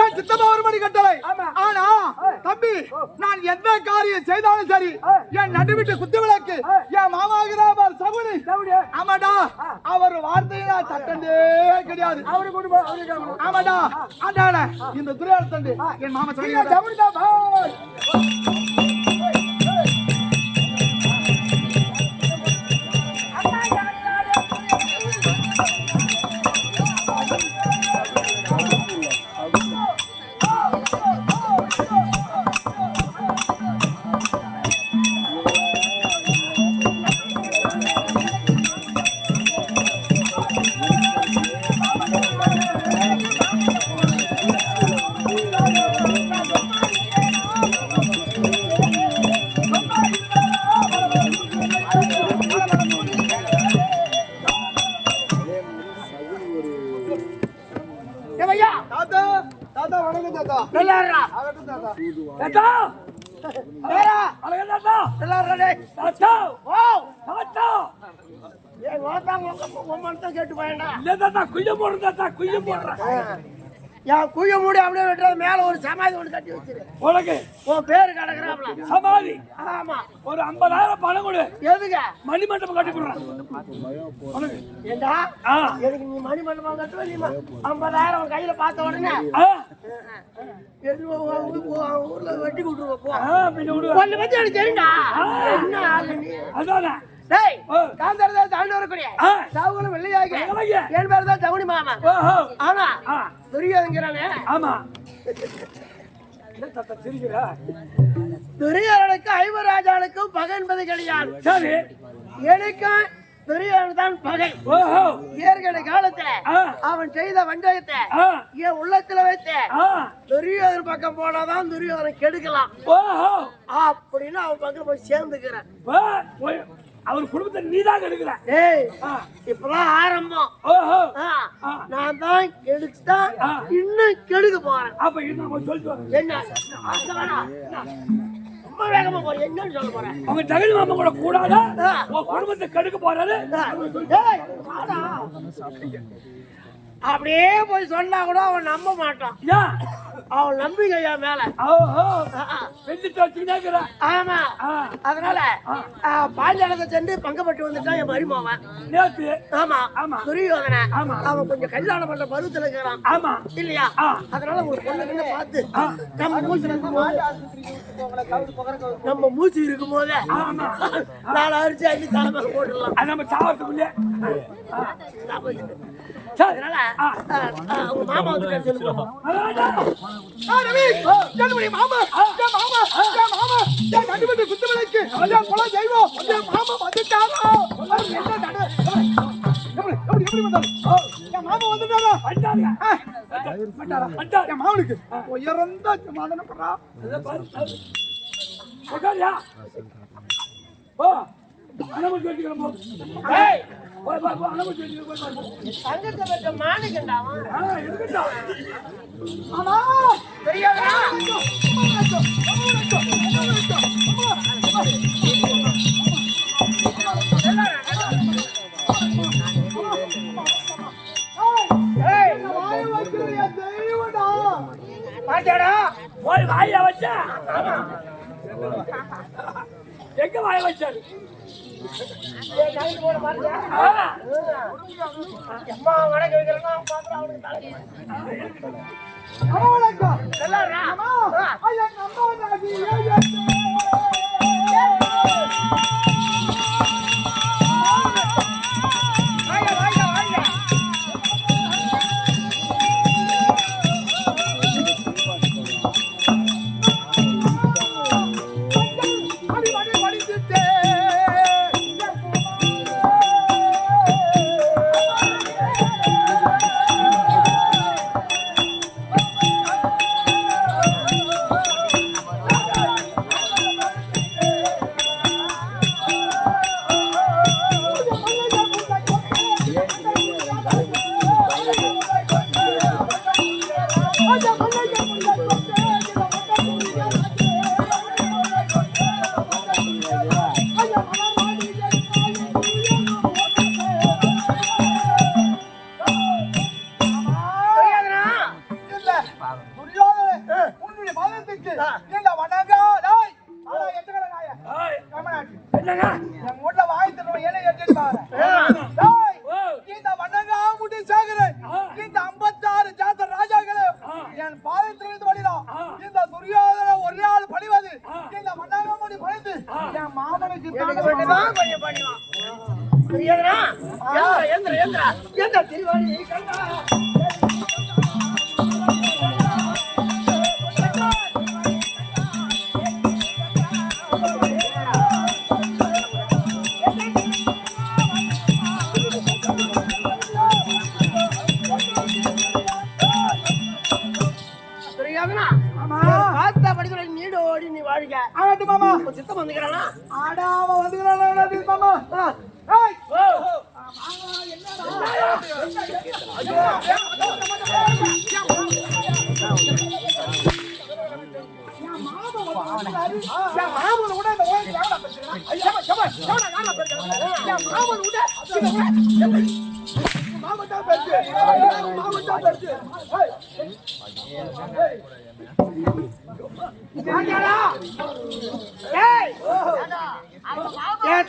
என் சித்தப்பா ஒரு மணி கட்டளை. ஆனா தம்பி, நான் எந்த காரியம் செய்தாலும் சரி, என் நடுவிட்டு குத்து விளக்கு என் மாமாகிறார் சகுனி. ஆமாடா, அவர் வார்த்தையினா தட்டண்டே கிடையாது. ஆமாடா, அதான இந்த துரையாளர் என் மாமா சொல்லி குய்ய மூடி அப்படியே வெட்டுறது. மேல ஒரு சமாதி ஒன்று கட்டி வச்சிரு. உனக்கு உன் பேரு கிடக்குறாப்ல சமாதி. ஆமா, ஒரு 50,000 பணம் கொடு. எதுக்கு? மணிமண்டபம் கட்டி கொடுறேன். ஏண்டா எனக்கு நீ மணிமண்டபம் கட்டுவ? நீ 50,000 கையில பார்த்த உடனே ஊர்ல வெட்டி கொடுத்துருவோம். ஒன்னு பத்தி எனக்கு தெரியும்டா. என்ன ஆளு நீ? அதானே என் பேர் தான் தகுனி மாமா. ஆனா துரியோதனானே. ஆமா, துரியோதனுக்கு ஐவராஜாளுக்கும் பகை என்பது கிடையாது. சரி, எனக்கும் துரியோதனன் தான் பகை. ஏற்கனவே காலத்துல அவன் செய்த வஞ்சகத்தை என் உள்ளத்துல வைத்து துரியோதன பக்கம் போனாதான் துரியோதனை கெடுக்கலாம் அப்படின்னு அவன் பக்கம் போய் சேர்ந்துக்கிறேன். அவர் குடும்பத்தை நீதான் கெடுக்கிற. இப்பதான் ஆரம்பம். நான் தான் கெடுச்சுதான் இன்னும் கெடுக்க போறேன். அப்ப என்ன ரொம்ப வேகமா போற? என்னன்னு சொல்ல போறேன்? அவங்க தகுதி மாமா கூட கூடாது குடும்பத்தை கெடுக்க போறாரு. அப்படியே போய் சொன்னா கூட அவன் நம்ப மாட்டான். அவன் நம்பிக்கையா மேல. ஆமா, அதனால பாஞ்சாலத்தை சென்று பங்கப்பட்டு வந்துட்டான் என் மருமவன். ஆமா, துரியோதனை அவன் கொஞ்சம் கல்யாணம் பண்ற பருவத்துல இருக்கிறான். ஆமா இல்லையா? அதனால ஒரு பொண்ணு பார்த்து நம்ம மூச்சு இருக்கும் போதே 4 அரிசி அள்ளி தலைமையில போட்டுடலாம். நம்ம சாவத்துக்குள்ளே. அதனால உங்க மாமா வந்து சொல்லுவோம். மாமனுக்கு உயர்ந்த சமாதானம் பண்றா. வாய வச்ச எங்க வாய வச்சாரு? எந்த திருவாணி கண்டா சித்தம் வந்துக்கிறானா ஆடாம வந்துக்கிறானா மாமா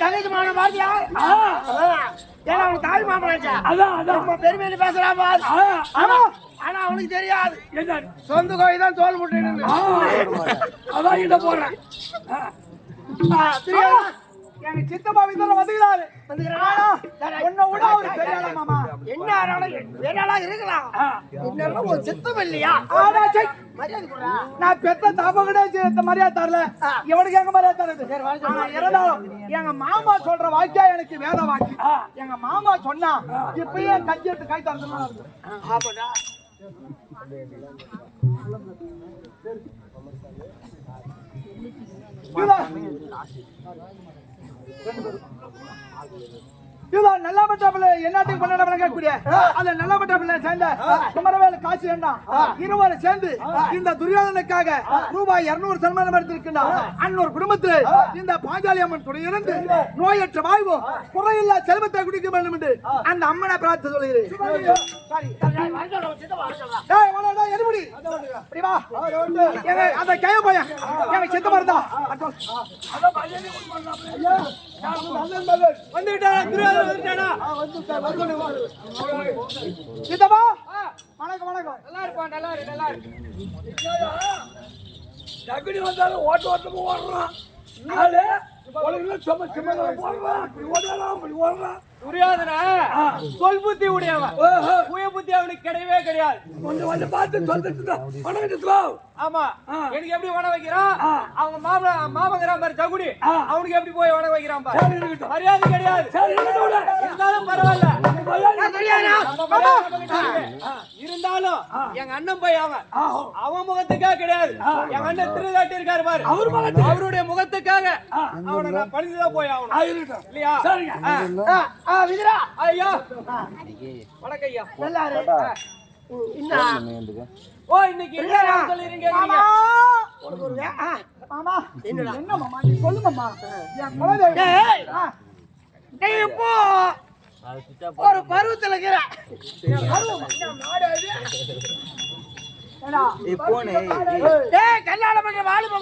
தங்கச்சி மாமன பாத்தியா அவனுக்கு தாய் மாமனாச்சா அதான் பெருமையில பேசுறான் ஆனா அவனுக்கு தெரியாது சொந்த கோயில் தான் தோல் முட்டு அதான் கிட்ட போடுறேன் எங்க சித்தப்பா வீட்டுல வந்துக்கிறாரு என்ன வேறாளா இருக்கலாம் இன்னும் ஒரு சித்தம் இல்லையா நான் பெத்த தப்ப மரியாதை தரல எவனுக்கு எங்க மரியாதை தரது இருந்தாலும் எங்க மாமா சொல்ற வாக்கியா எனக்கு வேத வாக்கி எங்க மாமா சொன்னா இப்பயே கஞ்சி எடுத்து கை தரணும் நல்லா பட்டாப்புல என்னாட்டுக்கு பண்ணக்கூடிய அந்த நல்ல பட்டாப்புல சேர்ந்த குமரவேலு காசு வேண்டாம் இருவரும் சேர்ந்து இந்த துரியோதனுக்காக ரூபாய் 200 சன்மானம் எடுத்திருக்கின்றார் அன்னொரு குடும்பத்தில் இந்த பாஞ்சாலி அம்மன் துணையிலிருந்து நோயற்ற வாழ்வும் குறையில்லா செல்வத்தை குடிக்க வேண்டும் என்று அந்த அம்மனை பிரார்த்தனை சொல்கிறேன் அந்த கைய போய எனக்கு சித்த மருந்தா சித்தப்பா வணக்கம் வணக்கம் நல்லா இருப்பா நல்லா இருக்கு நல்லா இருக்கு டக்குனி வந்தாலும் ஓட்டமா ஓடுறான் சொல் புத்தி உடையவன் சுய புத்தி அவனுக்கு கிடையவே கிடையாது கொஞ்சம் வந்து பார்த்து சொல்லிட்டு ஆமா எனக்கு எப்படி உணவு வைக்கிறான் அவங்க மாமங்கிறான் பாரு சகுடி அவனுக்கு எப்படி போய் உணவு வைக்கிறான் பாரு மரியாதை கிடையாது இருந்தாலும் பரவாயில்ல இருந்தாலும் எங்க அண்ணன் போய் அவன் முகத்துக்காக கிடையாது எங்க அண்ணன் திருதாட்டி இருக்காரு பாரு அவருடைய முகத்துக்காக அவனை நான் பணிந்துதான் போய் ஆகணும் இல்லையா விதிரா ஐயா வணக்கம் ஐயா நல்லா ஓ இன்னைக்கு என்ன சொல்லிருங்க மாமா என்ன மாமா நீ சொல்லு மாமா என் குலதெய்வம் நீ இப்போ ஒரு பருவத்துல இருக்கிற கல்யாணம் பண்ண வாலிப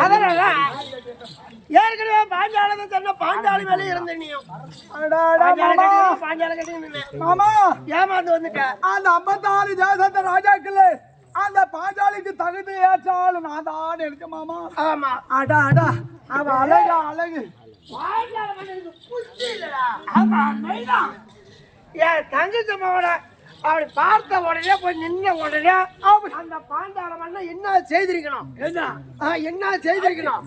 அதனால ஏற்கனவே பாஞ்சாலத்தை சொன்ன பாஞ்சாலி மேலே இருந்த நீயும் பாஞ்சால கட்டி மாமா ஏமாந்து வந்துட்ட அந்த 56 தேசத்த ராஜாக்கள் அந்த பாஞ்சாலிக்கு தகுதி ஏற்றாலும் நான் தான் இருக்க மாமா ஆமா அடா அடா அவ அழகா அழகு என் தங்கச்சி மாவோட அப்படி பார்த்த உடனே போய் நின்ன உடனே அந்த பாண்டாள மண்ண என்ன செய்திருக்கணும் என்ன செய்திருக்கணும்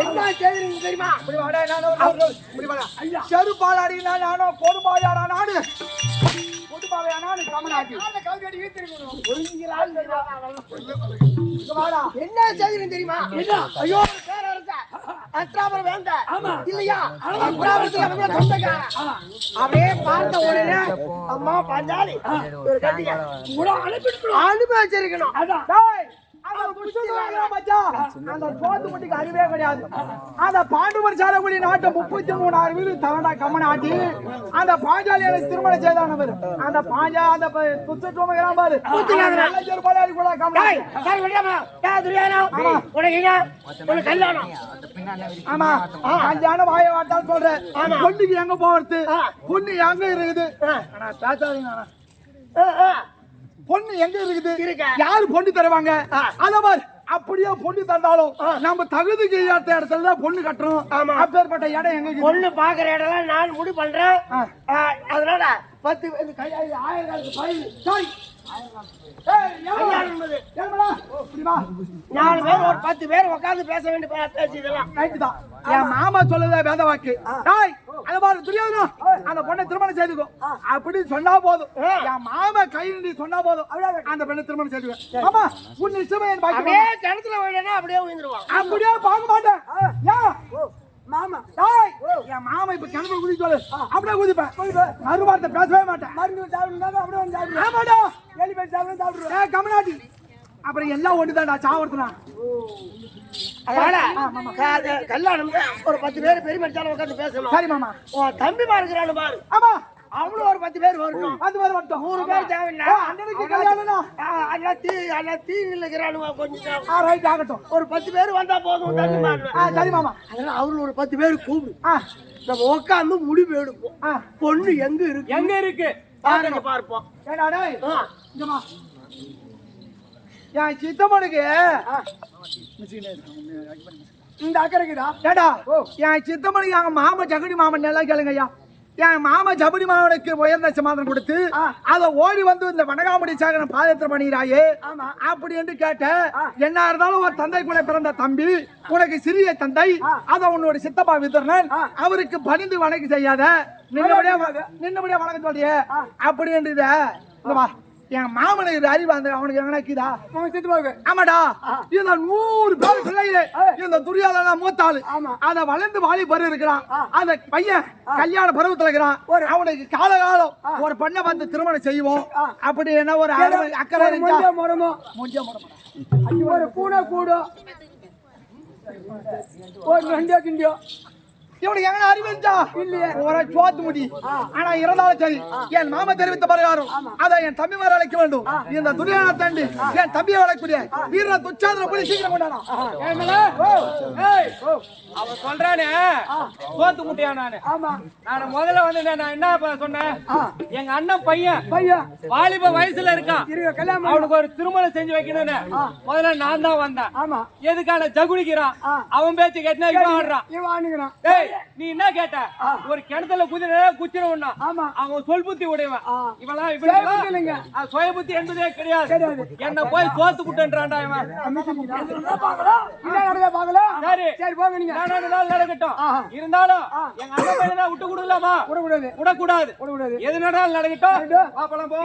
என்ன செய்திருக்கணும் தெரியுமா செருப்பாளாடினா நானும் கொடுப்பாயாடா நானு என்ன செய்திருக்கணும் தெரியுமா ஐயோ அத்ராபுரம் வேண்டாம் இல்லையா அப்படியே பார்த்த உடனே அம்மா பாஞ்சாலி அனுப்பி வச்சிருக்கணும் அந்த சோத்து முட்டிக்கு அறிவே கிடையாது. அந்த பாண்டுவர் சாலக்குடி நாட்டை 33,000 வீடு தவண்டா கம்மன் ஆட்டி அந்த பாஞ்சாலியை திருமணம் செய்தானவர். அந்த பாஞ்சா அந்த துச்சோமகிறான் பாரு ஆமா அஞ்சான வாய வாட்டான்னு சொல்றேன். பொண்ணுக்கு எங்க போறது, பொண்ணு எங்க இருக்குது, பேசாதீங்க. பொண்ணு எங்க இருக்குது, யாரு பொண்ணு தருவாங்க? அத மாதிரி அப்படியே பொண்ணு தந்தாலும் நம்ம தகுதிக்கு ஏற்ற இடத்துல தான் பொண்ணு கட்டுறோம். அப்பேற்பட்ட இடம் எங்க பொண்ணு பாக்குற இடம் நான் முடிவு பண்றேன். அதனால 10 1000 4 பேர் ஒரு 10 பேர் உட்கார்ந்து பேச வேண்டிய பேசிடலாம். என் மாமா சொல்லுதே வேத வாக்கு. துரியோதனா அந்த பொண்ணை திருமணம் செய்துக்கோ அப்படின்னு சொன்னா போதும். என் மாமா கை நீ சொன்னா போதும் அந்த பெண்ணை திருமணம் செய்துக்கோ. ஆமா உன் இஷ்டமே அப்படியே கிணத்துல விழுந்தா அப்படியே விழுந்துருவான். அப்படியே பார்க்க மாட்டேன். மாமா என் மாமா இப்ப கிணத்துல குதி சொல்லு அப்படியே குதிப்பேன். மறுவார்த்தை பேசவே மாட்டேன். மருந்து சாப்பிடுறாங்க அப்படியே சாப்பிடுறேன் கமநாட்டி. அப்புறம் எல்லாம் ஒண்ணுதான்டா சாவடுத்துனா. கல்யாணம் ஒரு 10 பேர் பெரிய மனுஷால உட்காந்து பேசணும். சரி மாமா. தம்பிமா இருக்கிறான்னு பாரு. ஆமா அவளும் ஒரு 10 பேர் வரணும். 10 பேர் வரட்டும். 100 பேர் தேவையில்லை. இருக்கிறானு கொஞ்சம் ரைட் ஆகட்டும். ஒரு 10 பேர் வந்தா போதும். தம்பிமா சரி மாமா. அதனால அவரு ஒரு 10 பேர் கூப்பிடு. நம்ம உட்காந்து முடிவு எடுப்போம். பொண்ணு எங்க இருக்கு பாருங்க பார்ப்போம். என் சித்தம்மனுக்கு இந்த அக்கறைக்குதா ஏடா என் சித்தம்மனுக்கு எங்க மாமா ஜகுடி மாமன் நல்லா கேளுங்க ஐயா. என் மாமா ஜபடி மாமனுக்கு உயர்ந்த சமாதானம் கொடுத்து அத ஓடி வந்து இந்த வனகாமுடி சாகரம் பாதத்திரம் பண்ணிக்கிறாயே அப்படி என்று கேட்ட. என்ன இருந்தாலும் ஒரு தந்தை கூட பிறந்த தம்பி உனக்கு சிறிய தந்தை அத உன்னோட சித்தப்பா வித்தர்ணன் அவருக்கு பணிந்து வணக்கம் செய்யாத நின்னபடியா வணக்கம் சொல்றிய அப்படி என்று என் மாமனுக்கு அறிவு அந்த அவனுக்கு என்னக்குதா ஆமாடா. இந்த 100 பேர் பிள்ளைகளே இந்த துரியோதனா மூத்தாளு அத வளர்ந்து வாலி பரு இருக்கிறான். அந்த பையன் கல்யாண பருவத்துல இருக்கிறான். அவனுக்கு காலகாலம் ஒரு பெண்ணை வந்து திருமணம் செய்வோம் அப்படி என்ன ஒரு அக்கறை ஒரு கூட கூடும் ஒரு 2 கிண்டியோ இவனுக்கு எங்க அறிவிச்சா இல்லையே ஒரு சோத்து முடி. ஆனா இருந்தாலும் சரி என் மாமா தெரிவித்த பிரகாரம் அதை என் தம்பி மாதிரி அழைக்க வேண்டும். இந்த துரியோதனா தாண்டி என் தம்பியை வளர்க்கக்கூடிய வீர துச்சாதன போய் சீக்கிரம் கொண்டானா. அவன் சொல்றானே சோத்து முட்டியா நானு. நான் முதல்ல வந்து நான் என்ன சொன்னேன், எங்க அண்ணன் பையன் வாலிப வயசுல இருக்கான், அவனுக்கு ஒரு திருமணம் செஞ்சு வைக்கணும்னு முதல்ல நான் தான் வந்தேன். எதுக்கான ஜகுடிக்கிறான், அவன் பேச்சு கேட்டா இவன் ஆடுறான். நீ என்ன கேட்ட, ஒரு கிணத்துல குச்சிரவனா அவன் சொல் புத்தி உடையவன். இவெல்லாம் இப்படி சுய புத்தி என்பதே கிடையாது. என்ன போய் சோத்து குட்டுன்றான்டா இவன். நடக்கட்டும். இருந்தாலும் எங்க அண்ணன் பையனை விட்டு கொடுக்கலாமா? விடக்கூடாது. எது நடந்தாலும் நடக்கட்டும். பாப்பலாம் போ.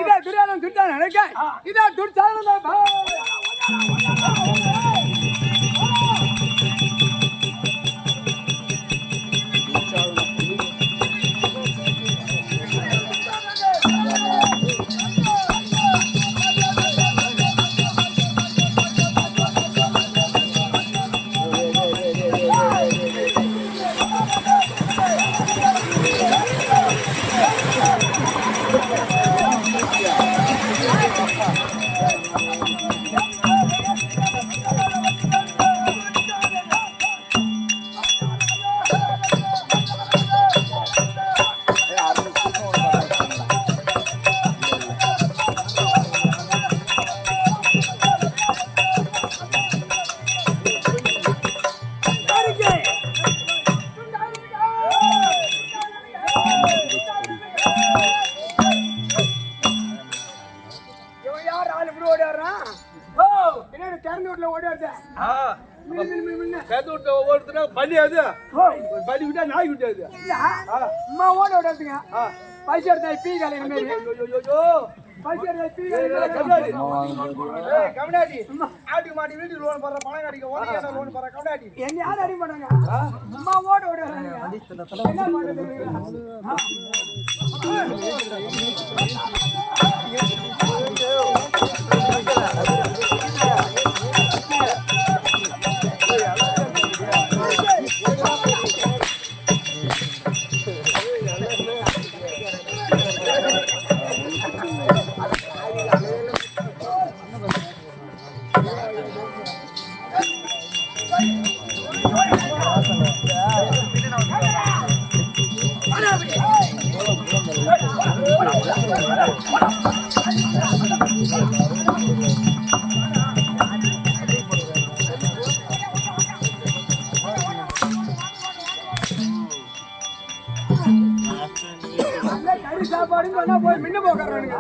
கறி சாப்பாடுன்னு சொன்னா போய் மின்ன போக்குறானுங்க.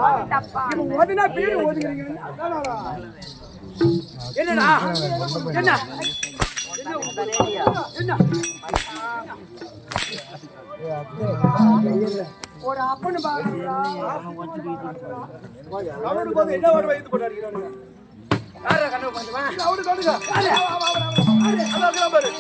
இப்ப ஓதுனா பீடு ஓதுக்கிறீங்க. என்னடா என்ன ஒரு அப்பன்னு பாக்குறா அவனுக்கு வந்து என்ன ஒரு வயது போட்டு அடிக்கிறானுங்க. யாரா கண்ணு பண்ணுவா அவனுக்கு வந்துங்க பாரு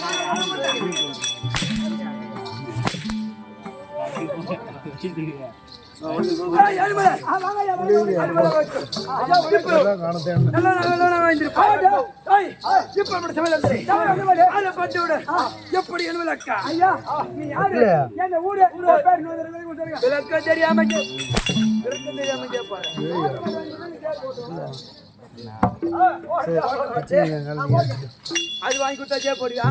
எப்படி அக்கா ஐயா நீ யாரு என்ன ஊரு தெரியாம அது வாங்கி கொடுத்தா ஜெய போடுவா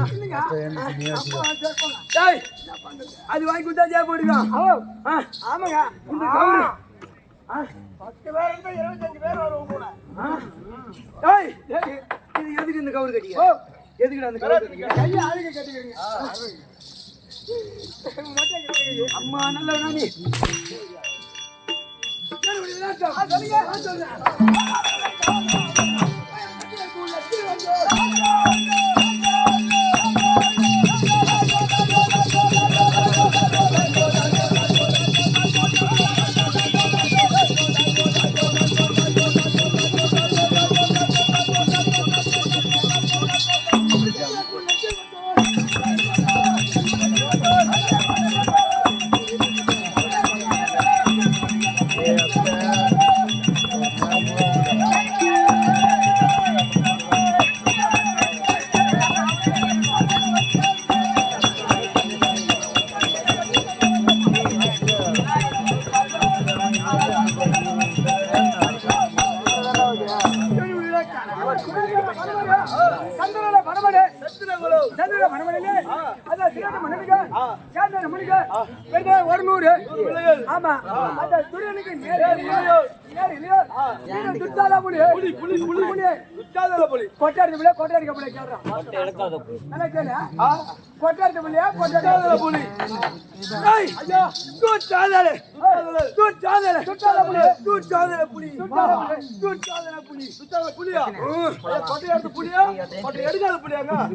அது வாங்கி கொடுத்தா ஜெய போடுவா ஆமாங்க இந்த கவுரு 10 பேர் இருந்தா 25 பேர் வருவோம் கூட இது எதுக்கு இந்த கவுரு கட்டிங்க எதுக்கு அந்த கவுரு கட்டிங்க கையை ஆளுங்க கட்டிக்கிறீங்க அம்மா நல்லவனா நீ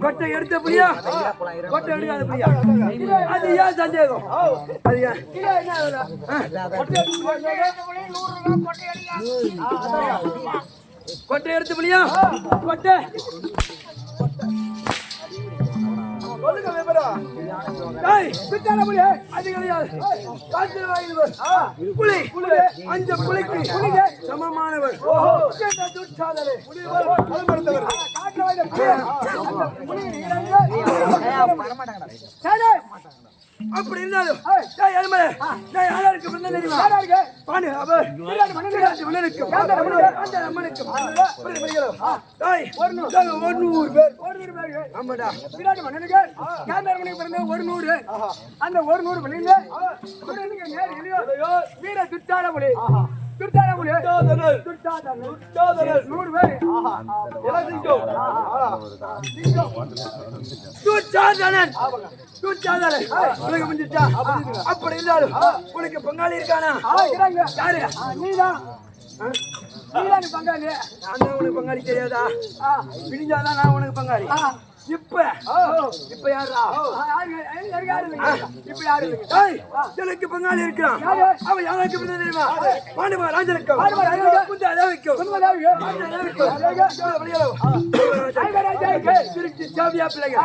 கொட்டை எடுத்த புலியா கொட்டை எடுக்காத புலியா அது ஏன் சந்தேகம் அது ஏன் கொட்டை எடுத்து புலியா கொட்டை சொல்லுங்க விவரம் அது கிடையாது புலி புலி அஞ்சு புலிக்கு புலிக்கு சமமானவர் அப்படி இருந்தாலும் யாருக்கு தெரியுமா அந்த 100 வீர துட்டான மொழி துட்டான மொழி 100 பேர் அப்படி இருந்தாலும் உனக்கு பங்காளி இருக்கானா யாரு நீதான் பங்காளி நான் உனக்கு பங்காளி தெரியாதா பிடிஞ்சாதான் நான் உனக்கு பங்காளி இப்ப யாரா இப்ப யாரு எனக்கு பங்காளி இருக்கிறான் அவன் யாருக்கு தெரியுமா பாண்டுமா ராஜனுக்கும் பிள்ளைங்க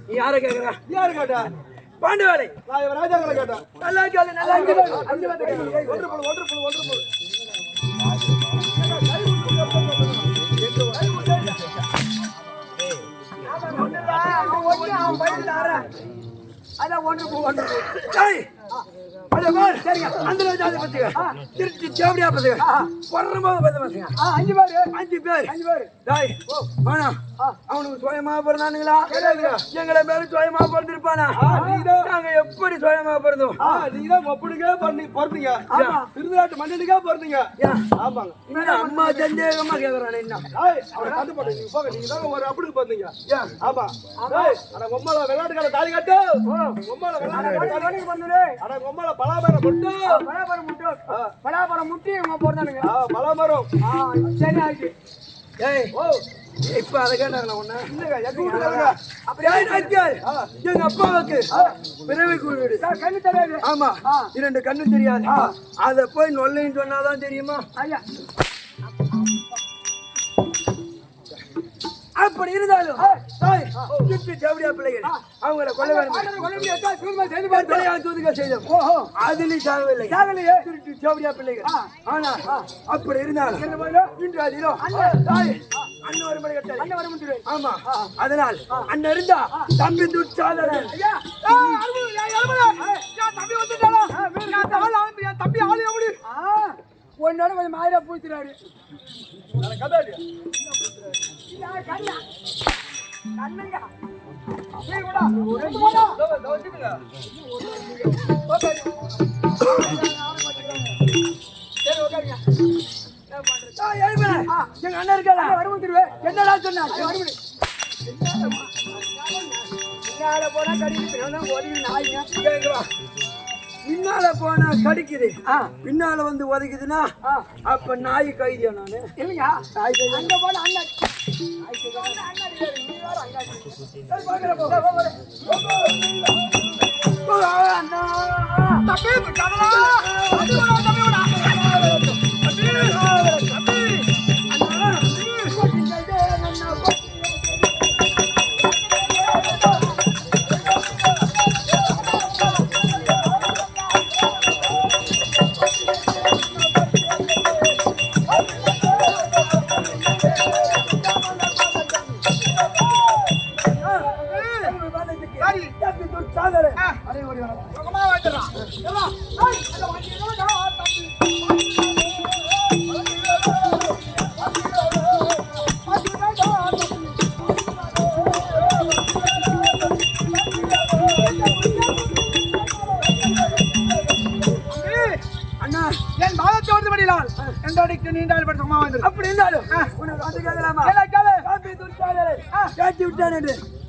நீ யார கேக்குற யாரு கேட்டா பாண்டவாளை ராஜாக்களை கேட்டா நல்லா கேளு நல்லா சரிங்க அந்த ஜாதி பத்துங்க திருச்சி தேவடியா பத்துங்க பொறம்போது பத்து பத்துங்க 5 பேர் டேய் வாடா அவனுக்கு சுயமா பிறந்தானுங்களா எங்களை பேரு சுயமா பிறந்திருப்பானா நாங்க எப்படி சுயமா பிறந்தோம் நீதான் ஒப்பனுக்கே பிறந்தீங்க திருநாட்டு மன்னனுக்கே பிறந்தீங்க ஆமாங்க அம்மா சந்தேகமா கேக்குறானே என்ன அவரை கண்டு போட்டு நீங்க போங்க நீங்க தான் ஒரு அப்படி பிறந்தீங்க ஆமா அட உம்மால விளையாட்டுக்கார தாலி கட்டு உம்மால விளையாட்டுக்கார பண்ணு அட உம்மால பலாமரம் முட்டு பலாமரம் முட்டி இவங்க போறானுங்க பலாமரம் சரி ஆயிடுச்சு ஏய் இப்ப அதை கேட்டாங்க ஒண்ணு எங்க அப்பாவுக்கு பிறவி குருடு கண்ணு தெரியாது ஆமா 2 கண்ணு தெரியாது அத போய் நொல்லைன்னு சொன்னாதான் தெரியுமா ஐயா அப்படி இருந்தாலும் ஜவுடியா பிள்ளைகள் அவங்கள கொலை அதுலயும் சாகவில்லை ஜவுடியா பிள்ளைகள் ஆனா அப்படி இருந்தாலும் இன்று அதிலும் அண்ணன் வரும் கட்டாரு ஆமா அதனால் அண்ணன் இருந்தா தம்பி துச்சாதரன் தம்பி ஆளு எப்படி ஒன்னோட கொஞ்சம் மாயிரா பூத்துறாரு எங்க அண்ணன் இருக்கா வருவேன் என்னடா சொன்ன போனா பின்னால போனா கடிக்குது பின்னால வந்து உதைக்குதுன்னா அப்ப நாய் கைதியா நானு இல்லையா அங்க போன அண்ணன்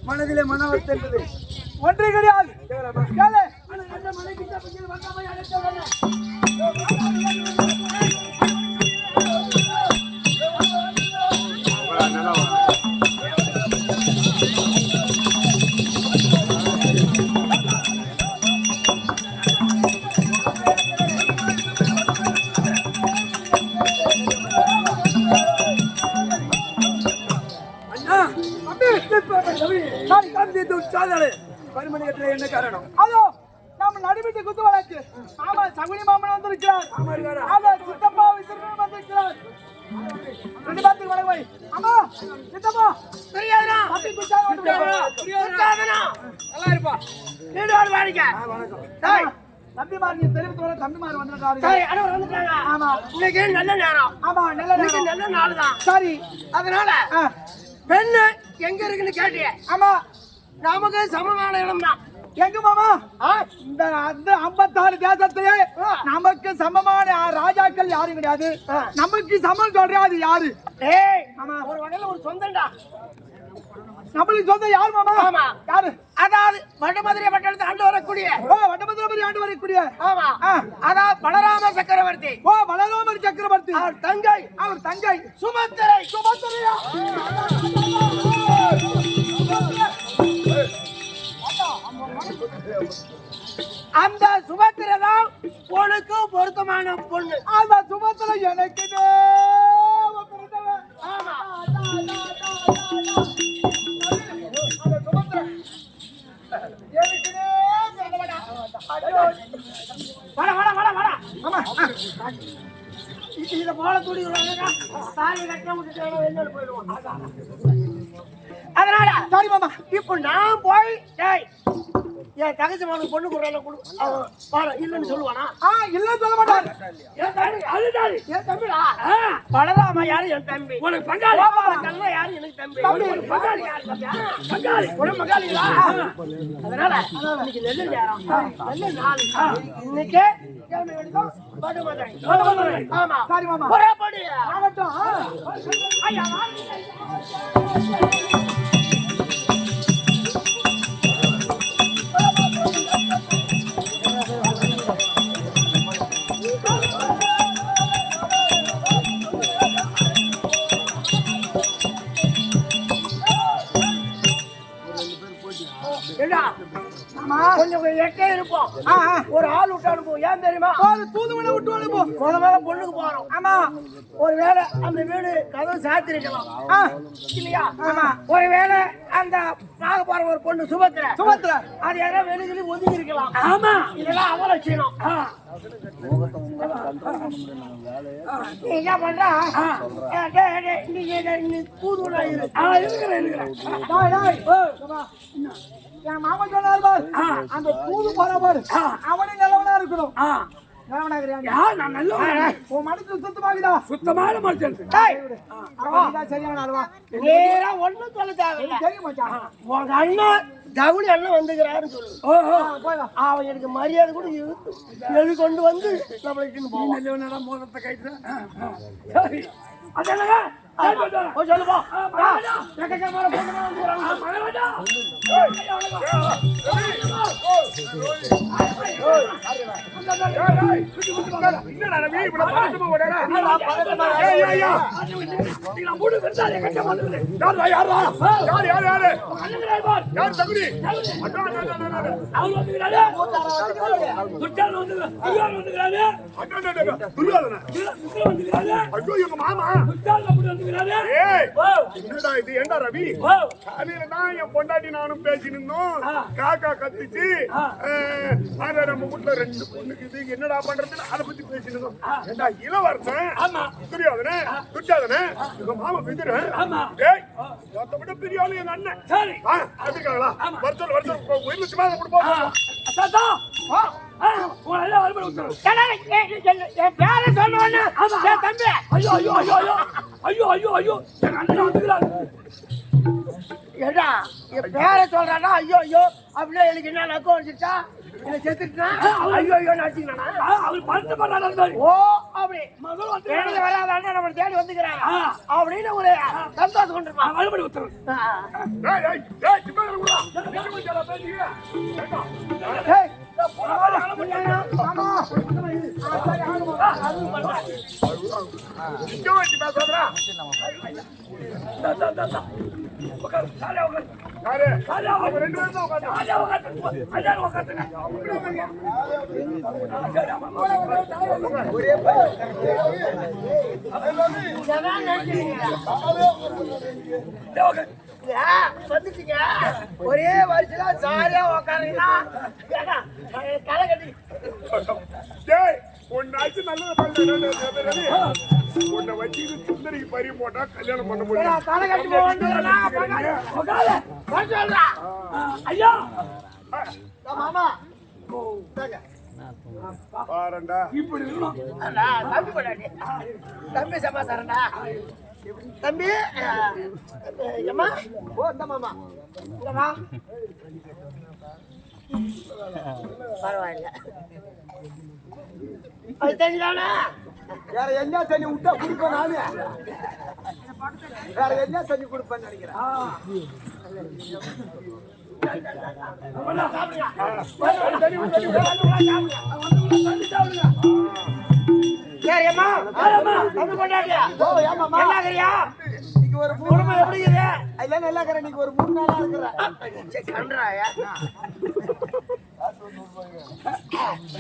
மனதிலே மனவர்த்தம் என்பது ஒன்றே கிடையாது என்ன காரணம் அதோ நம்ம நடுவிட்டு குத்து வழக்கு ஆமா சகுனி மாமன் வந்திருக்கிறார் ஆமா சித்தப்பா விசிறன் வந்திருக்கிறார் ரெண்டு பாத்துக்கு வர போய் ஆமா சித்தப்பா தெரியாதா அப்படி துச்சாதனா நல்லா இருப்பா நீடார் வாடிக்க டேய் தம்பிமார் நீ தெரிவித்து வர தம்பிமார் வந்திருக்காரு சரி அட வந்துட்டாங்க ஆமா இன்னைக்கு நல்ல நேரம் ஆமா நல்ல நேரம் நல்ல நாள் தான் சரி அதனால பெண்ணு எங்க இருக்குன்னு கேட்டியே ஆமா நமக்கு சமமான இடம் தான் எங்க மாமா இந்த 56 தேசத்திலே நமக்கு சமமான ராஜாக்கள் யாரும் கிடையாது நமக்கு சமம் சொல்றா அது யாரு ஏய் ஒரு வகையில ஒரு சொந்தம்டா நம்மளுக்கு சொந்தம் யார் மாமா ஆமா யாரு அதாவது வடமதுரை பட்டணத்தை ஆண்டு வரக்கூடிய வடமதுரை ஆண்டு வரக்கூடிய ஆமா அதாவது பலராம சக்கரவர்த்தி பலராமர் சக்கரவர்த்தி அவர் தங்கை சுமத்திரை அந்த சுபத்திரை தான் உனக்கு பொருத்தமான பொண்ணு அந்த சுபத்திரை எனக்கு இத போல துடி தாலி கட்ட விட்டு போயிடுவோம் அதனால சரி மாமா இப்ப நான் போய் என் தங்கச்சி மகனுக்கு பொண்ணு கொடுறாங்க கொடு பாரு இல்லைன்னு சொல்லுவானா இல்லன்னு சொல்ல மாட்டாரு. என் தம்பி அதுதாரி என் தம்பிடா பலராமா யாரு என் தம்பி உனக்கு பங்காளி கண்ணா யாரு எனக்கு தம்பி பங்காளி யாரு பங்காளி உனக்கு பங்காளிங்களா அதனால இன்னைக்கு நெல்லு நேரம் நெல்லு நாள் இன்னைக்கு கிளம்பி வேண்டியதும் படு மாதிரி ஆமா சரி மாமா. ஒரே படி ஆகட்டும். ஐயா கொஞ்சம் எட்டே இருப்போம் ஒரு ஆள் விட்டு அனுப்புவோம் ஏன் தெரியுமா தூதுவனை விட்டு அனுப்புவோம். முதல்ல பொண்ணுக்கு போறோம் ஆமா. ஒருவேளை அந்த வீடு கதவு சாத்திருக்கலாம் இல்லையா ஒருவேளை அந்த பார்க்க போற ஒரு பொண்ணு சுபத்திர அது யாராவது வெளியில ஒதுங்கி இருக்கலாம் ஆமா இதெல்லாம் அவளை செய்யணும் நீ என்ன பண்றா நீ தூதுவனா இருக்கிறேன் என் மாமா சொன்னார் பாரு, அந்த தூது போற பாரு அவனே நல்லவனா இருக்கணும். சுத்தமான மனுஷன் சரியான ஆளுவா. நேரா ஒண்ணும் சொல்ல தேவையில்லை தெரியும் மச்சான். உங்க அண்ணன் தவுளி அண்ணன் வந்துக்கிறாருன்னு சொல்லு அவன் எனக்கு மரியாதை கூட எழுதி கொண்டு வந்து நம்மளுக்கு போவோம் மோதத்தை கைட்டு சொல்லுப்போம் பொண்டாட்டி நானும் பேசினோம் காக்கா கத்திச்சு நம்ம வீட்டுல 2 பொண்ணுக்கு என்னடா பண்றது அதை பத்தி பேசினோம் இளவரசன் துரியோதன துச்சாதன எங்க மாமா பிதிரன் விட பிரியாலும் எங்க அண்ணன் அதுக்காங்களா வருஷம் வருஷம் கொடுப்போம் ஏடா என் பேரை சொல்றானா ஐயோ ஐயோ அப்படின்னா எனக்கு என்ன நக்கம் வந்துச்சா என்ன செத்துட்டா ஐயோ ஐயோ நடிச்சுக்கணா அவர் படுத்து பண்ணாரு ஓ அப்படி எனக்கு வராதாண்டா நம்ம தேடி வந்துக்கிறாங்க அப்படின்னு ஒரு சந்தோஷம் கொண்டிருப்பான் மறுபடி உத்தரவு ஒரே வருஷத்துல ஜாலியா உக்காந்தீங்கன்னா களை கட்டி ஒன்னாச்சு நல்லது உன்னை வச்சு சுந்தரிக்கு பறி போட்டா கல்யாணம் பண்ண முடியும் களை கட்டி ஐயா மாமா பாருண்டா இப்படி தம்பி போடாடி தம்பி சமாசாரண்டா தம்பி ஏமா ஓ இந்த மாமா இங்கம்மா பரவாயில்ல அது தெரிஞ்சானா வேற என்ன தண்ணி விட்டா குடிப்பேன் நானு வேற என்ன தண்ணி குடிப்பேன்னு நினைக்கிறேன் ஒரு குடும்பம் எப்படி இருக்குது அதெல்லாம் நல்லா இருக்கிற நீங்க ஒரு 3 நாளா இருக்கிற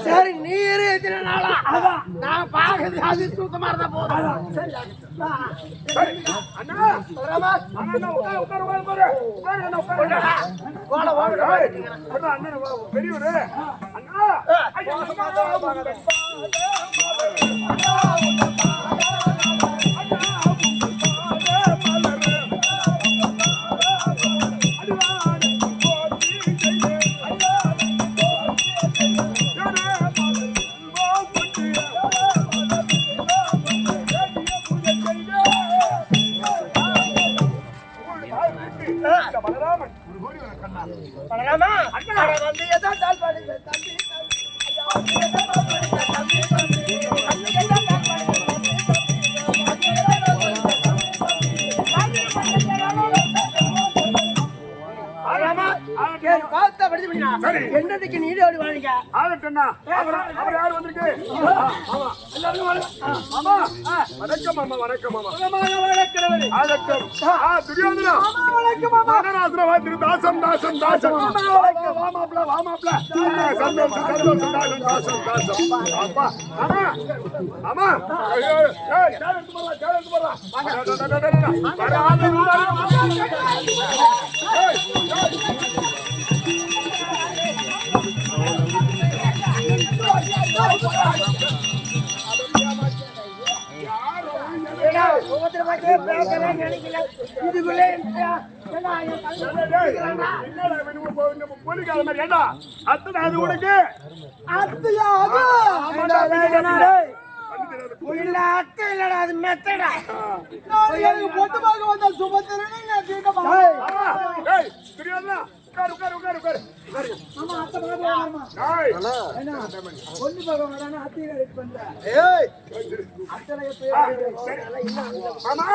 சரி நீர் எத்தனை நாளா நான் பாக்குறது அது தூக்கமா இருந்தா போதும் பெரியவரு பண்ணலாமா? அட வந்து ஏதோ தால் பாடுங்க தம்பி தம்பி. ஐயா வந்து ஏதோ தால் பாடுங்க தம்பி தம்பி. வந்து ஏதோ தால் பாடுங்க தம்பி தம்பி. வந்து ஏதோ தால் பாடுங்க தம்பி தம்பி. ஆமா ஏய் பாத்த படிச்சு பண்ணினா என்னதுக்கு நீடி ஓடி வாங்க ஆகட்டும்னா அவர் யார் வந்திருக்கு ஆமா எல்லாரும் வாங்க ஆமா வணக்கம் மாமா வணக்கம் மாமா வணக்கம் ஆகட்டும் துரியோதனா வணக்கம் மாமா. மகனாசுரவா திரு தாசம் தாசம் தாசம் வாமாப்ல வாமாப்ல சந்தோஷம் சந்தோஷம் தாசம் தாசம் தாசம் அப்பா ஆமா ஆமா ஏய் சேரத்து போறா அது உனக்கு அத்தையா அத்தை இல்லடா அது மெத்தடா எனக்கு பொட்டு பார்க்க வந்த சுபத்திரனே நான் தீர்க்க ஏய் துரியோதனா உட்காரு உட்காரு உட்காரு உட்காரு மாமா அத்தை பார்க்க மாமா ஏய் என்ன பொண்ணு பார்க்க வரானே அத்தையை வெயிட் பண்றேன் ஏய் அத்தனை மாமா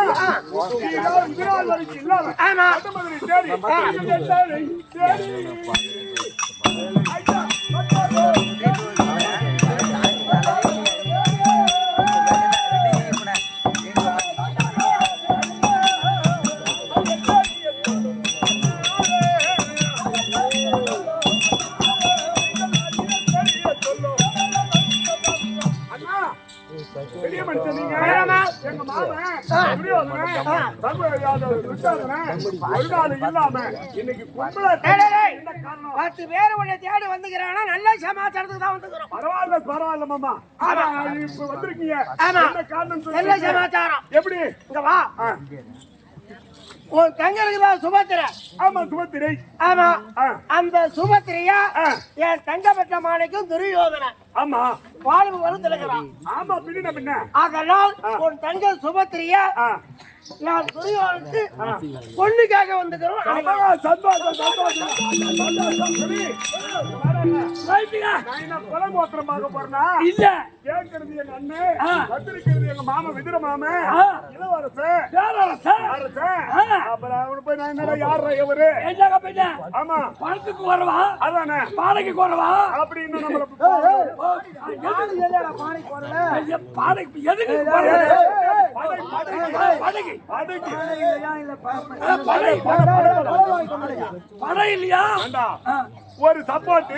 நீ இதனால வரைக்கும் இல்லாத ஆமா அந்த மாதிரி சரி சரி ஐயா பெரிய மனுஷன் நீங்க எங்க மாமன் துரியோதனன் சர்வயாதவ துரியோதனன் ஒரு நாள் இல்லாம இன்னைக்கு கும்பல என்ன காரணம் 10 பேர் உன்னை தேடி வந்துக்கிறானா நல்ல சமாச்சாரத்துக்கு தான் வந்துக்கிறோம் பரவாயில்ல பரவாயில்ல மாமா ஆனா இப்ப வந்திருக்கீங்க ஆமா. என்ன காரணம் நல்ல சொல்லுங்க சமாச்சாரம் எப்படி இங்க வா உன் தங்க இருக்குதா சுபத்திரை ஆமா சுபத்திரை ஆமா ஆ. அந்த சுபத்திரையா ஆ. என் தங்க பெற்ற மாணிக்கும் துரியோதனன் ஆமா வாழ்வு வந்து இருக்கிறான் ஆமா பின்ன அதனால் உன் தங்க சுபத்திரையா ஆ. நான் துரியோதனுக்கு பொண்ணுக்காக வந்துக்கிறோம் ஆமா, சந்தோஷம் சந்தோஷம் சந்தோஷம் சரி. நான் என்ன குலம் கோத்திரம் பார்க்க போறேனா இல்ல கேட்கறது எங்க அண்ணன் வந்திருக்கிறது எங்க மாமா விதிர மாமா இளவரசன் அரசன் அப்புறம் அவனு போய் நான் என்னடா யார் இவரு எங்க போயிட்ட ஆமா பணத்துக்கு வரவா அதானே பாடைக்கு வரவா அப்படின்னு நம்மள பாடைக்கு எதுக்கு பாடைக்கு படை இல்லையா ஒரு சப்போர்ட்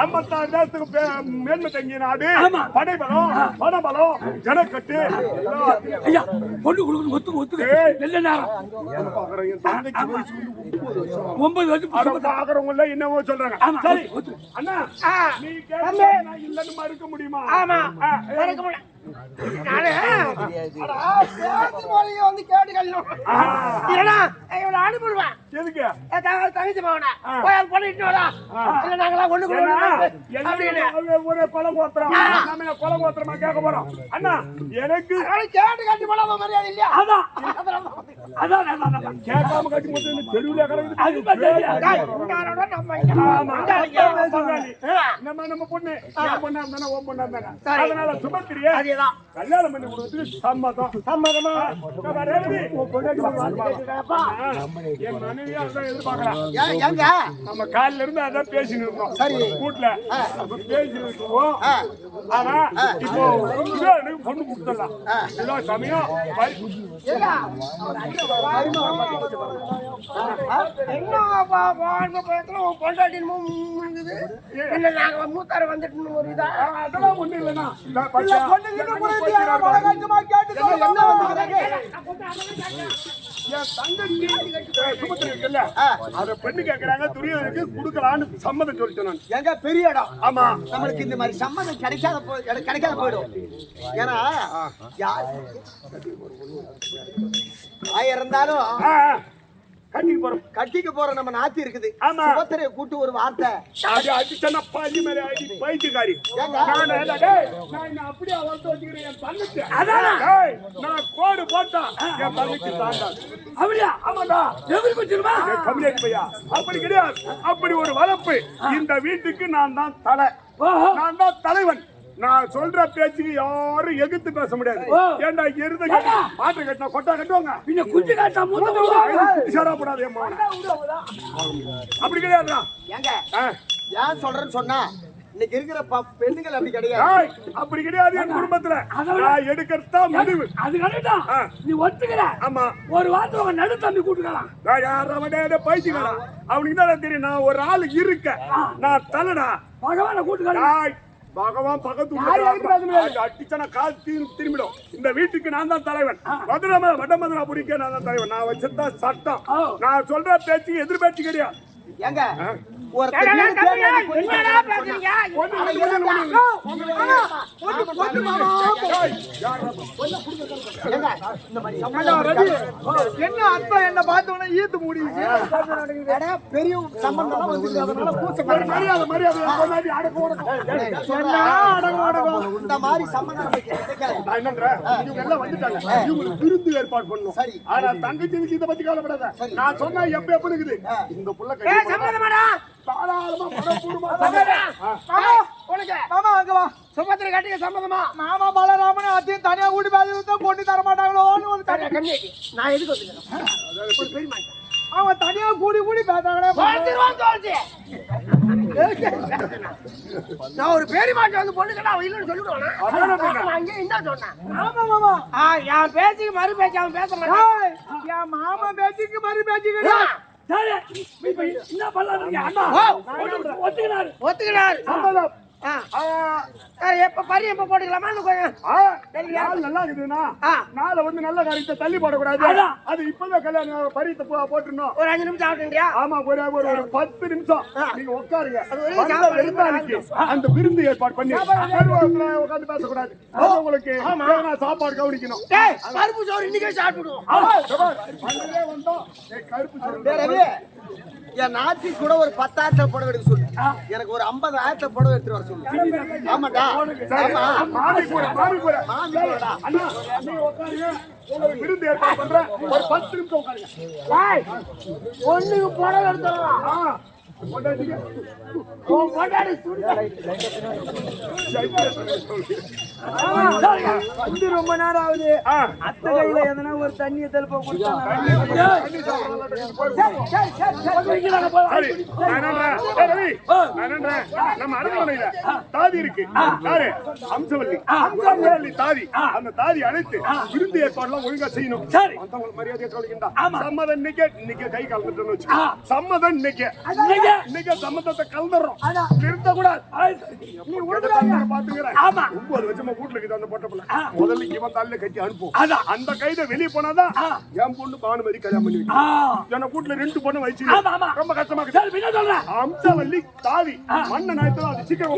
56 தேசத்துக்கு மேன்மை தங்கிய நாடு படைபலம் பணபலம் ஜனக்கட்டு ஐயா பொண்ணு கொடுக்கணும் ஒத்துக்க நல்ல நேரம் 9 வருஷம் பாக்குறவங்க என்னவோ சொல்றாங்க சரி அண்ணா நீ கேட்க இல்லன்னு மறுக்க முடியுமா ஆமா மறுக்க முடியும் வந்து கேட்டுக்கணும் இவனை அனுப்பிடுவேன் எதுக்கு தகுதி போவன போய் அது பண்ணிட்டு இல்ல நாங்களாம் ஒண்ணு அப்படின்னு ஒரே கொலை கோத்திரம் நம்ம கொலை கோத்திரமா கேட்க போறோம் அண்ணா எனக்கு கேட்டு கட்டி போடாம மரியாதை இல்லையா அதான் கேட்காம கட்டி போட்டு தெருவுல நம்ம பொண்ணு பொண்ணா இருந்தா ஓ பொண்ணா இருந்தா அதனால சுபத்திரிய அதேதான் கல்யாணம் பண்ணி கொடுத்து சம்மதம் சம்மதமா என் மனைவியா அதான் எதிர்பார்க்கலாம் நம்ம காலில இருந்து அதான் பேசிட்டு இருந்தோம் சரி வீட்டுல பேசிட்டு இருக்கோம் ஆனா இப்போ பொண்ணு கொடுத்துடலாம் ஏதோ சமயம் என்ன நாங்க மூத்தார வந்துட்டு ஒரு இதா அதெல்லாம் ஒண்ணு இல்லைன்னா என் தங்கச்சி சுமத்திரி இருக்குல்ல அத பெண்ணு கேக்குறாங்க துரியோதனுக்கு குடுக்கலான்னு சம்மதம் சொல்லிட்டேன் நான் எங்க பெரிய இடம் ஆமா நம்மளுக்கு இந்த மாதிரி சம்மதம் கிடைக்காத போயிடும் ஏன்னா இருந்தாலும் கட்டிக்கு போறோம். கட்டிக்கு போற நம்ம நாத்தி இருக்குது. ஆமா. சுபத்திரையை கூட்டு ஒரு வார்த்தை. அது அடிச்சனா பாதி மேல அடி பைத்தியக்காரி. ஏங்க? நான் என்ன அப்படியே வளர்த்து வச்சுக்கிறேன் என் தங்கச்சி. டேய், நான் கோடு போட்டா என் தங்கச்சி தாண்டாது. அப்படியா? ஆமாடா. எப்படி குச்சிருமா? ஏய், கம்மியாக்கி பையா. அப்படி கிடையாது. அப்படி ஒரு வளர்ப்பு. இந்த வீட்டுக்கு நான் தான் தலை. நான் தான் தலைவன். நான் சொல்ற பேச்சுக்கு யாரும் எதிர்த்து பேச முடியாது. ஏண்டா எருத மாட்டு கட்டினா கொட்டா கட்டுவாங்க. பின்ன குச்சி காட்டா மூத்த சேரப்படாது அம்மா. அப்படி கிடையாதுடா. ஏங்க ஆ. ஏன் சொல்றேன்னு சொன்னா இன்னைக்கு இருக்கிற பெண்ணுகள் அப்படி கிடையாது. ஏய், அப்படி கிடையாது என் குடும்பத்துல. நான் எடுக்கிறதா முடிவு. அது கரெக்டா? நீ ஒத்துக்கிற? ஆமா. ஒரு வாரத்துல உங்க நடு தம்பி கூட்டுக்கலாம். பைத்தியக்காரா அவனுக்கு தான் தெரியும் நான் ஒரு ஆளு இருக்க. நான் தலைடா. பகவான கூட்டுக்கலாம். பகவான் பக்கத்து அடிச்சனா கால் திரும்பிடும். இந்த வீட்டுக்கு நான் தான் தலைவன். வடமதுரா புடிக்க நான் தான் தலைவன். நான் வச்சதான் சட்டம். நான் சொல்ற பேச்சு எதிர் பேச்சு கிடையாது. ஏங்க ஒரு என்ன அர்த்தம்? என்ன பார்த்தோன்னா ஈத்து முடியுது. பெரிய சம்பந்தம் மரியாதை மரியாதை இந்த மாதிரி சம்பந்தம் எல்லாம் வந்துட்டாங்க. இவங்களுக்கு விருந்து ஏற்பாடு பண்ணும். சரி. ஆனா தங்கச்சி இதை பத்தி கவலைப்படாத. நான் சொன்னா எப்ப எப்படி இருக்குது இந்த புள்ள சுபத்திரை கட்டிய சம்மதமா? மாமா பலராமன் அத்தையும் தனியா கூட்டி பேசி போட்டி தர மாட்டாங்களோன்னு ஒரு தனியா நான் எதுக்கு வந்துக்கிறேன்? அவன் தனியா கூடி பேசாங்களே. நான் ஒரு பேரி மாட்டை வந்து பொண்ணுக்கடா அவன் இல்லைன்னு சொல்லிடுவானா? அங்கே என்ன சொன்னேன்? ஆமா மாமா. என் பேச்சுக்கு மறு பேச்சு அவன் பேச மாட்டான். என் மாமா பேச்சுக்கு மறு பேச்சு கிடையாது. என்ன பண்ணலாம்? அண்ணா ஒத்துக்கிறாரு. ஒத்துக்கிறாரு. எப்ப பரி எப்ப போட்டுக்கலாமா? நல்லா இருக்குதுன்னா நாளை வந்து நல்ல காரியத்தை தள்ளி போடக்கூடாது. அது இப்பதான் கல்யாணம் பரியத்தை போட்டுருந்தோம். ஒரு 5 நிமிஷம் ஆகுதுங்கயா? ஆமா, ஒரு 10 நிமிஷம் நீங்க உட்காருங்க. விருந்தாளிக்கு அந்த விருந்து ஏற்பாடு பண்ணி உட்காந்து பேசக்கூடாது. உங்களுக்கு சாப்பாடு கவனிக்கணும். கருப்பு சோறு இன்னைக்கே சாப்பிடுவோம். வந்தோம் கருப்பு ரவி, என் நாட்டி கூட ஒரு 10,000 புடவை எடுக்க சொல்லு. எனக்கு ஒரு 50,000 புடவை எடுத்துட்டு வர சொல்லு. ஆமாடா. விருந்து ஏற்பாடு பண்றேன். ஒரு 10 நிமிஷம் உட்காருங்க. ஒண்ணுக்கு புடவை எடுத்துடலாம். ரொம்ப நேரம் ஆகுது. அத்தை கையில எதனா ஒரு தண்ணியை தெளிப்ப கொடுத்தா நம்ம அரண்மனையில தாதி இருக்கு. யாரு? அம்சவல்லி தாதி. அந்த தாதி அழைத்து விருந்து ஏற்பாடுலாம் ஒழுங்கா செய்யணும். மரியாதையை கவனிக்கின்றா. சம்மதம் இன்னைக்கு கை கலந்துட்டோம்னு வச்சு சம்மதம் இன்னைக்கு சம்மதத்தை கலந்துடுறோம். நிறுத்த கூடாது. பாத்துக்கிறேன். 9 வருஷமா வீட்டுல இருக்குது அந்த பொட்டை பிள்ளை. முதல்ல இவன் தலையில கட்டி அனுப்பும். அந்த கைத வெளியே போனாதான் என் பொண்ணு பானுமதி கல்யாணம் பண்ணி வைக்கும். என் வீட்டுல 2 பொண்ணு வச்சு ரொம்ப கஷ்டமா இருக்கு. அம்சவல்லி தாவி மண்ண நாயத்துல அது சீக்கிரம்